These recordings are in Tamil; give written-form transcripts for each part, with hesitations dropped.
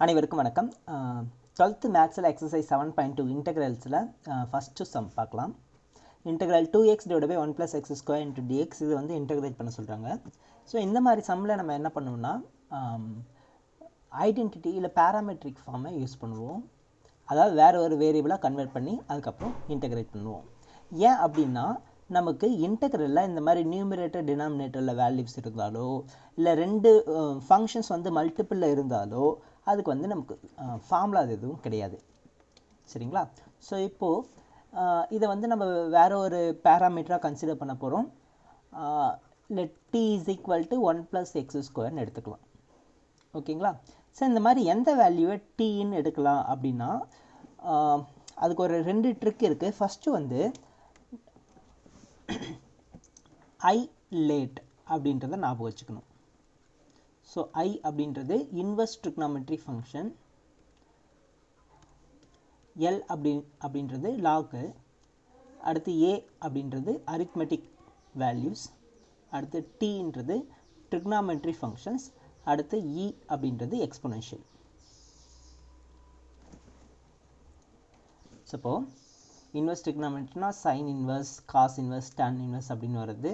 அனைவருக்கும் வணக்கம். 12th மேத்ஸில் எக்ஸசைஸ் 7.2 இன்டெக்ரல்ஸில் ஃபஸ்ட்டு சம் பார்க்கலாம். இன்டெக்ரல் 2x / 1 + x² × dx இது வந்து இன்டெகிரேட் பண்ண சொல்கிறாங்க. ஸோ இந்த மாதிரி சம்மில் நம்ம என்ன பண்ணுவோம்னா ஐடென்டிட்டி இல்லை பேராமெட்ரிக் ஃபார்மை யூஸ் பண்ணுவோம். அதாவது வேறு ஒரு வேரியபிளாக கன்வெர்ட் பண்ணி அதுக்கப்புறம் இன்டெகிரேட் பண்ணுவோம். ஏன் அப்படின்னா நமக்கு இன்டெக்ரலில் இந்த மாதிரி நியூமரேட்டர் டினாமினேட்டரில் வேல்யூஸ் இருந்தாலோ இல்லை ரெண்டு ஃபங்க்ஷன்ஸ் வந்து மல்டிப்பிளில் இருந்தாலோ அதுக்கு வந்து நமக்கு ஃபார்முலா அது எதுவும் கிடையாது. சரிங்களா? ஸோ இப்போது இதை வந்து நம்ம வேறு ஒரு பேராமீட்டராக கன்சிடர் பண்ண போகிறோம். லெட் t = 1 + x² எடுத்துக்கலாம். ஓகேங்களா? ஸோ இந்த மாதிரி எந்த வேல்யூவை டீன்னு எடுக்கலாம் அப்படின்னா அதுக்கு ஒரு ரெண்டு ட்ரிக் இருக்குது. ஃபஸ்ட்டு வந்து I லேட் அப்படின்றத ஞாபகம் வச்சுக்கணும். ஸோ I அப்படின்றது இன்வெர்ஸ் ட்ரிக்னாமெட்ரி ஃபங்க்ஷன், L அப்படின்றது லாகு, அடுத்து A அப்படின்றது அரித்மெட்டிக் வேல்யூஸ், அடுத்து Tன்றது ட்ரிக்னாமெட்ரி ஃபங்க்ஷன்ஸ், அடுத்து E அப்படின்றது எக்ஸ்பொனென்ஷியல். ஸோ இன்வெர்ஸ் ட்ரிக்னாமெட்ரினா sine inverse, cos inverse, tan inverse அப்படின்னு வருது.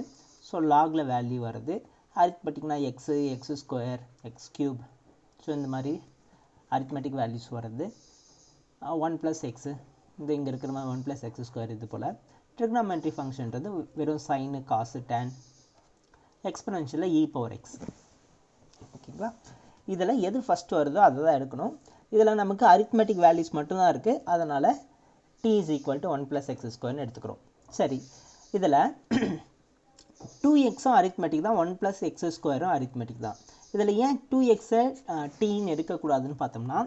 ஸோ லாகில் வேல்யூ வருது. அரித்மெட்டிக்னா எக்ஸு, x², x³. ஸோ இந்த மாதிரி அரித்மெட்டிக் வேல்யூஸ் வருது. 1 + x இந்த இங்கே இருக்கிற மாதிரி 1 + x² இது போல். ட்ரிக்னாமெட்ரி ஃபங்க்ஷன்றது வெறும் சைனு, காசு, டேன், எக்ஸ்பொனென்ஷியலில் e⁻x. ஓகேங்களா? இதில் எது ஃபஸ்ட்டு வருதோ அதை தான் எடுக்கணும். இதில் நமக்கு அரித்மெட்டிக் வேல்யூஸ் மட்டும்தான் இருக்குது. அதனால் t = 1 + x² எடுத்துக்கிறோம். சரி, இதில் 2xம் அரித்மெட்டிக் தான், 1 + x² அரித்மெட்டிக் தான். இதில் ஏன் 2xஐ டீன்னு எடுக்கக்கூடாதுன்னு பார்த்தோம்னா,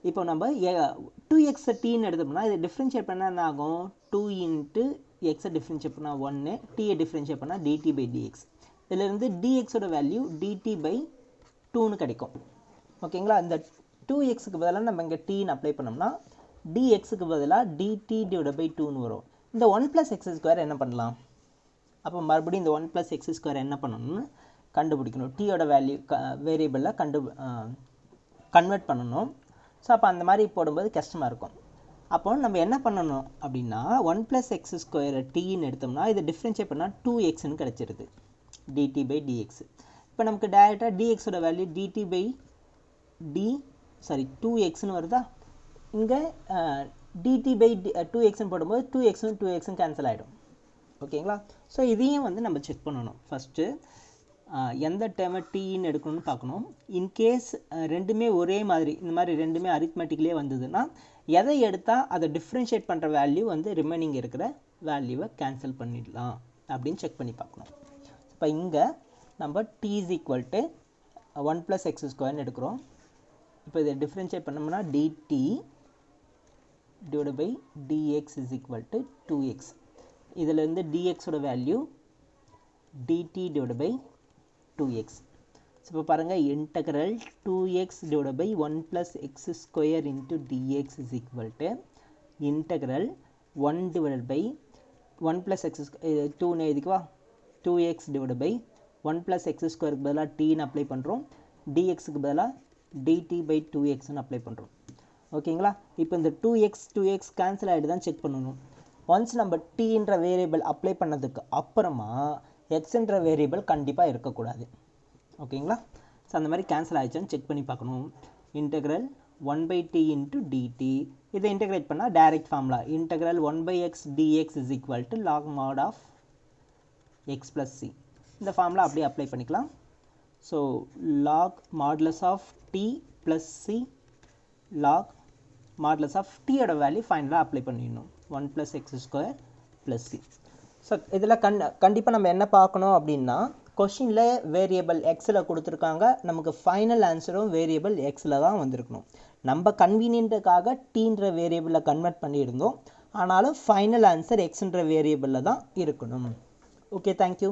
இப்போ நம்ம 2xஐ டீன்னு எடுத்தோம்னா இதை டிஃப்ரென்ஷியேட் பண்ணால் என்ன ஆகும்? 2 × xஐ டிஃப்ரென்ஷியேட் பண்ணால் 1, டீயை டிஃப்ரென்ஷியேட் பண்ணால் dt/dx. இதிலிருந்து dxோட வேல்யூ dt/2ன்னு கிடைக்கும். ஓகேங்களா? இந்த 2xக்கு பதிலாக நம்ம இங்கே டீன்னு அப்ளை பண்ணோம்னா dxக்கு பதிலாக dt/2ன்னு வரும். இந்த 1 + x² என்ன பண்ணலாம்? அப்போ மறுபடியும் இந்த 1 + x² என்ன பண்ணணும்னு கண்டுபிடிக்கணும். டீயோட வேல்யூ வேரியபிளில் கன்வெர்ட் பண்ணணும். ஸோ அப்போ அந்த மாதிரி போடும்போது கஷ்டமாக இருக்கும். அப்போ நம்ம என்ன பண்ணணும் அப்படின்னா 1 + x² டீன்னு எடுத்தோம்னா இதை டிஃப்ரென்ஷியேட் பண்ணால் 2xன்னு கிடச்சிருது, dt/dx. இப்போ நமக்கு டைரெக்டாக dxோட வேல்யூ dt/2xன்னு வருதா? இங்கே dt/2xன்னு போடும்போது 2xம் 2xம் கேன்சல் ஆகிடும். ஓகேங்களா? ஸோ இதையும் வந்து நம்ம செக் பண்ணணும். ஃபஸ்ட்டு எந்த டேர்மை டீன்னு எடுக்கணும்னு பார்க்கணும். இன்கேஸ் ரெண்டுமே ஒரே மாதிரி இந்த மாதிரி ரெண்டுமே அரித்மெட்டிக்லேயே வந்ததுன்னா எதை எடுத்தால் அதை டிஃப்ரென்ஷியேட் பண்ணுற வேல்யூ வந்து ரிமைனிங் இருக்கிற வேல்யூவை கேன்சல் பண்ணிடலாம் அப்படின்னு செக் பண்ணி பார்க்கணும். இப்போ இங்கே நம்ம t = 1 + x² எடுக்கிறோம். இப்போ இதை டிஃப்ரென்ஷியேட் பண்ணோம்னா dt/dx = 2x. இதிலிருந்து dxோட வேல்யூ dt/2x. ஸோ இப்போ பாருங்கள், integral 2x / 1 + x² × dx = integral 1 + x 2ன்னு எழுதிக்குவா, 2x / 1 + x² பதிலாக tன்னு அப்ளை பண்ணுறோம், dxக்கு பதிலாக dt/2xன்னு அப்ளை பண்ணுறோம். ஓகேங்களா? இப்போ இந்த 2x கேன்சல் ஆகிட்டு தான் செக் பண்ணணும். ஒன்ஸ் நம்ம டீன்ற வேரியபிள் அப்ளை பண்ணதுக்கு அப்புறமா எக்ஸ்ன்ற வேரியபிள் கண்டிப்பாக இருக்கக்கூடாது. ஓகேங்களா? ஸோ அந்த மாதிரி கேன்சல் ஆகிடுச்சான்னு செக் பண்ணி பார்க்கணும். இன்டெக்ரல் 1/t × dt இதை இன்டெகிரேட் பண்ணால் direct formula integral 1/x dx = log mod of x + c. இந்த ஃபார்முலா அப்படியே அப்ளை பண்ணிக்கலாம். So log modulus of t + c log modulus of t-யோட வேல்யூ ஃபைனலாக அப்ளை பண்ணிடணும், 1 + x² + c. ஸோ இதில் கண்டிப்பாக நம்ம என்ன பார்க்கணும் அப்படின்னா கொஷினில் வேரியபிள் எக்ஸில் கொடுத்துருக்காங்க, நமக்கு ஃபைனல் ஆன்சரும் வேரியபிள் எக்ஸில் தான் வந்திருக்கணும். நம்ம கன்வீனியன்ட்டுக்காக டீன்ற வேரியபிளில் கன்வெர்ட் பண்ணியிருந்தோம், ஆனாலும் ஃபைனல் ஆன்சர் எக்ஸ்ன்ற வேரியபிளில் தான் இருக்கணும். Okay, thank you.